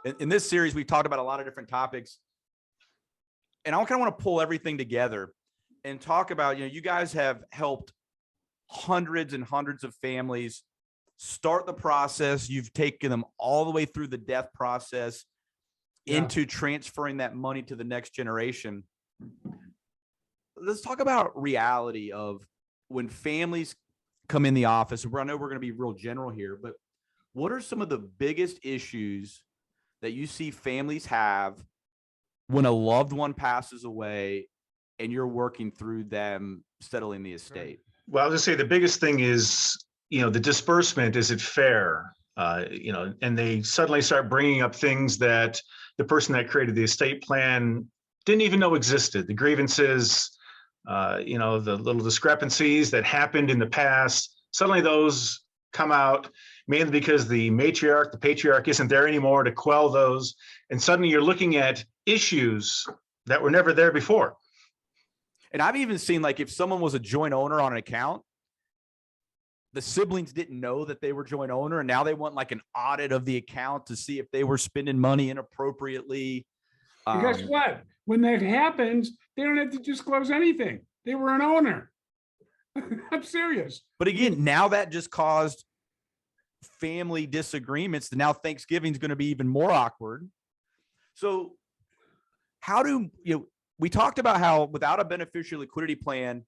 In this series, we've talked about a lot of different topics, and I kind of want to pull everything together and talk about, you guys have helped hundreds and hundreds of families start the process. You've taken them all the way through the death process into transferring that money to the next generation. Let's talk about reality of when families come in the office. I know we're going to be real general here, but what are some of the biggest issues that you see families have when a loved one passes away and you're working through them settling the estate? Well, I'll just say the biggest thing is, the disbursement, is it fair? And they suddenly start bringing up things that the person that created the estate plan didn't even know existed. The grievances, the little discrepancies that happened in the past, suddenly those come out, mainly because the matriarch, the patriarch isn't there anymore to quell those. And suddenly you're looking at issues that were never there before. And I've even seen, like, if someone was a joint owner on an account, the siblings didn't know that they were joint owner, and now they want like an audit of the account to see if they were spending money inappropriately. And guess what? When that happens, they don't have to disclose anything. They were an owner. I'm serious. But again, now that just caused family disagreements. Now Thanksgiving's going to be even more awkward. So how do we talked about how without a beneficiary liquidity plan,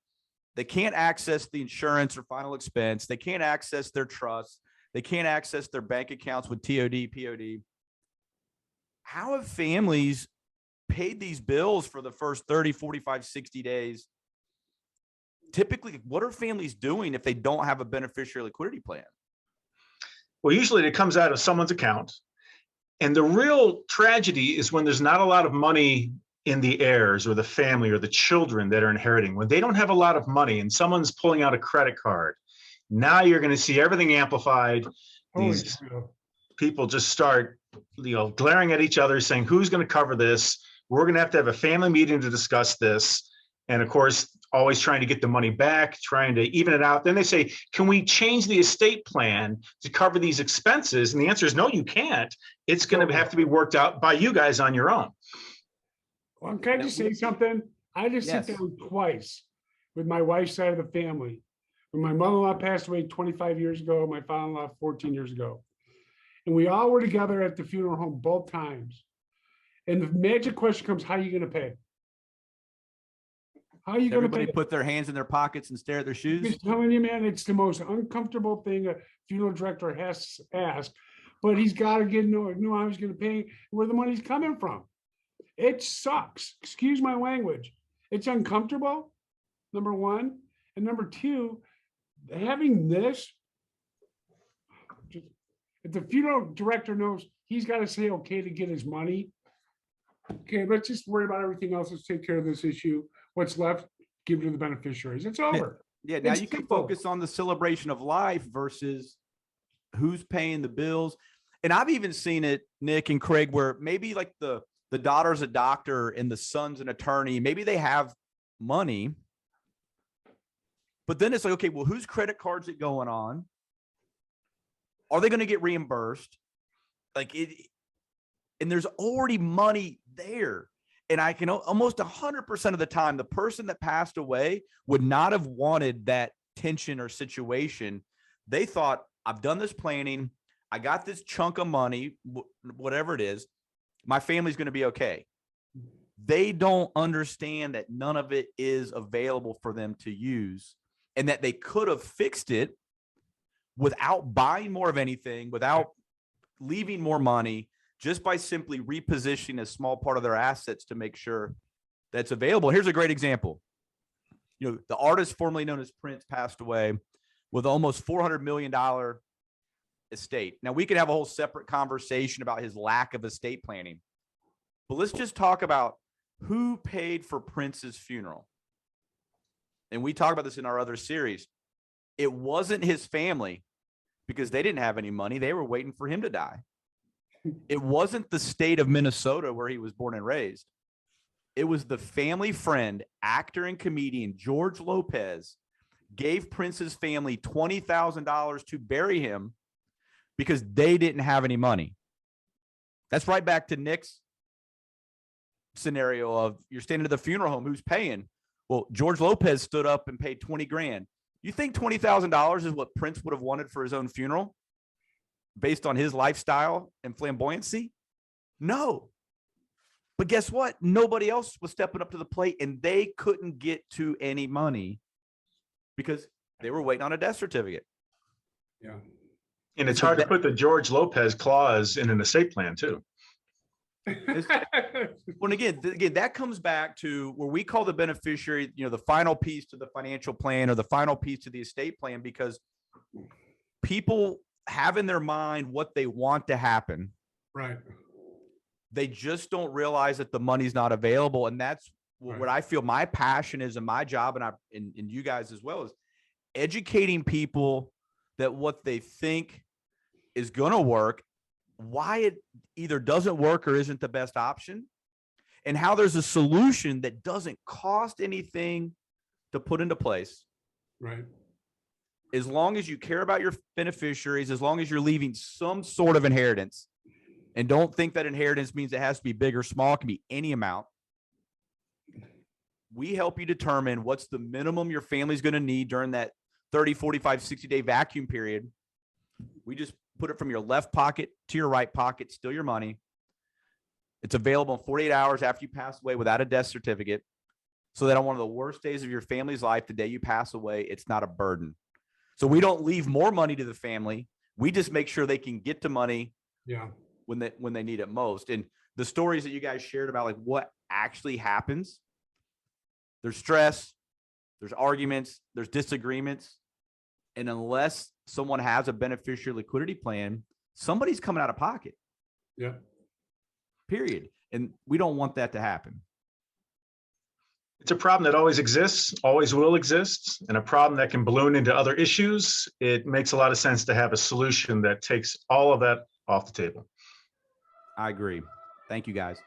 they can't access the insurance or final expense. They can't access their trust. They can't access their bank accounts with TOD, POD. How have families paid these bills for the first 30, 45, 60 days? Typically, what are families doing if they don't have a beneficiary liquidity plan? Well, usually it comes out of someone's account. And the real tragedy is when there's not a lot of money in the heirs or the family or the children that are inheriting. When they don't have a lot of money and someone's pulling out a credit card, now you're going to see everything amplified. These people just start, glaring at each other, saying, who's going to cover this? We're going to have a family meeting to discuss this. And of course, always trying to get the money back, trying to even it out. Then they say, can we change the estate plan to cover these expenses? And the answer is no, you can't. It's going to have to be worked out by you guys on your own. Well, can I just say something? I just sit down twice with my wife's side of the family. When my mother-in-law passed away 25 years ago, my father-in-law 14 years ago. And we all were together at the funeral home both times. And the magic question comes, how are you going to pay? How are you going to pay? Everybody put their hands in their pockets and stare at their shoes? I'm telling you, man, it's the most uncomfortable thing a funeral director has to ask. But he's got to know how he's going to pay, where the money's coming from. It sucks. Excuse my language. It's uncomfortable, number one. And number two, having this, if the funeral director knows he's got to say okay to get his money, okay, let's just worry about everything else. Let's take care of this issue. What's left, give it to the beneficiaries. It's over. Yeah, now you can focus on the celebration of life versus who's paying the bills. And I've even seen it, Nick and Craig, where maybe like the daughter's a doctor and the son's an attorney. Maybe they have money, but then it's like, okay, well, whose credit card's it going on? Are they going to get reimbursed? Like it, and there's already money there. And I can almost 100% of the time, the person that passed away would not have wanted that tension or situation. They thought, I've done this planning. I got this chunk of money, whatever it is. My family's going to be okay. They don't understand that none of it is available for them to use and that they could have fixed it without buying more of anything, without leaving more money, just by simply repositioning a small part of their assets to make sure that's available. Here's a great example. The artist formerly known as Prince passed away with almost $400 million estate. Now, we could have a whole separate conversation about his lack of estate planning, but let's just talk about who paid for Prince's funeral. And we talked about this in our other series. It wasn't his family because they didn't have any money. They were waiting for him to die. It wasn't the state of Minnesota where he was born and raised. It was the family friend, actor and comedian George Lopez gave Prince's family $20,000 to bury him because they didn't have any money. That's right back to Nick's scenario of you're standing at the funeral home. Who's paying? Well, George Lopez stood up and paid 20 grand. You think $20,000 is what Prince would have wanted for his own funeral based on his lifestyle and flamboyancy? No. But guess what? Nobody else was stepping up to the plate, and they couldn't get to any money because they were waiting on a death certificate. Yeah. And it's hard to put the George Lopez clause in an estate plan too. Well, again, that comes back to where we call the beneficiary, the final piece to the financial plan or the final piece to the estate plan, because people have in their mind what they want to happen. Right. They just don't realize that the money's not available. And that's what I feel my passion is, and my job, and you guys as well, is educating people that what they think is going to work, why it either doesn't work or isn't the best option, and how there's a solution that doesn't cost anything to put into place. Right. As long as you care about your beneficiaries, as long as you're leaving some sort of inheritance, and don't think that inheritance means it has to be big or small, it can be any amount. We help you determine what's the minimum your family's going to need during that 30, 45, 60-day vacuum period. We just put it from your left pocket to your right pocket, steal your money. It's available in 48 hours after you pass away without a death certificate, so that on one of the worst days of your family's life, the day you pass away, it's not a burden. So we don't leave more money to the family. We just make sure they can get to money when they need it most. And the stories that you guys shared about like what actually happens, there's stress, there's arguments, there's disagreements. And unless someone has a beneficiary liquidity plan, somebody's coming out of pocket. Yeah. Period. And we don't want that to happen. It's a problem that always exists, always will exist, and a problem that can balloon into other issues. It makes a lot of sense to have a solution that takes all of that off the table. I agree. Thank you, guys.